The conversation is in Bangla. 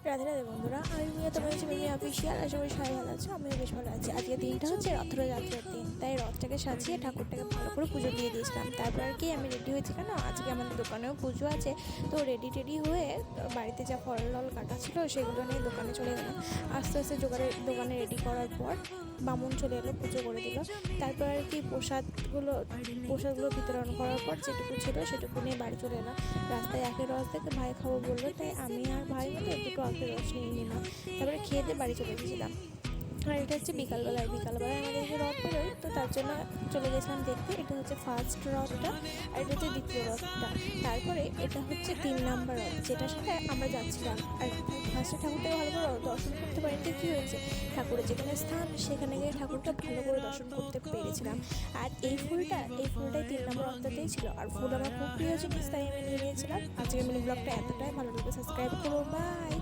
রাধে রাধে বন্ধুরা, আমি মিয়া, তোমার হচ্ছে মিমি অফিসিয়াল। আশা করি সবাই ভালো আছো, আমিও বেশ ভালো আছি। আজকে দিনটা হচ্ছে রথযাত্রার দিন, তাই রথটাকে সাজিয়ে ঠাকুরটাকে ভালো করে পুজো দিয়ে দিয়েছিলাম। তারপর আর কি আমি রেডি হয়েছি, কেন আজকে আমাদের দোকানেও পুজো আছে। তো রেডি টেডি হয়ে বাড়িতে যা ফল টল কাটা ছিল সেগুলো নিয়ে দোকানে চলে গেলাম। আস্তে আস্তে দোকানে রেডি করার পর বামুন চলে এলো, পুজো করে দিল। তারপর আর কি প্রসাদগুলো বিতরণ করার পর যেটুকু ছিল সেটুকু নিয়ে বাড়ি চলে এলাম। রাস্তায় আখের রস দেখে ভাই খাবো বললো, তাই আমি আর ভাই মতো দুটো আখের রস নিয়ে নিলাম। তারপরে খেয়ে দিয়ে বাড়ি চলে গেছিলাম। আর এটা হচ্ছে বিকালবেলায় আমাদেরকে রথ বেরোয়, তো তার জন্য চলে গেছিলাম দেখতে। এটা হচ্ছে ফার্স্ট রথটা, আর এটা হচ্ছে দ্বিতীয় রথটা। তারপরে এটা হচ্ছে 3 নাম্বার রথ, যেটার সাথে আমরা যাচ্ছিলাম। আর ফার্স্টে ঠাকুরটাকে ভালো করে দর্শন করতে পারিনি। কী হয়েছে, ঠাকুরের যেখানে স্থান সেখানে গিয়ে ঠাকুরটা ভালো করে দর্শন করতে পেরেছিলাম। আর এই ফুলটাই 3 নাম্বার রথটাতেই ছিল। আর ফুল আমার খুব প্রিয় জিনিস, তাই আমি নিয়ে নিয়েছিলাম। আজকে মিনি ব্লগটা এতটাই ভালো লাগবে, সাবস্ক্রাইব করো, বাই।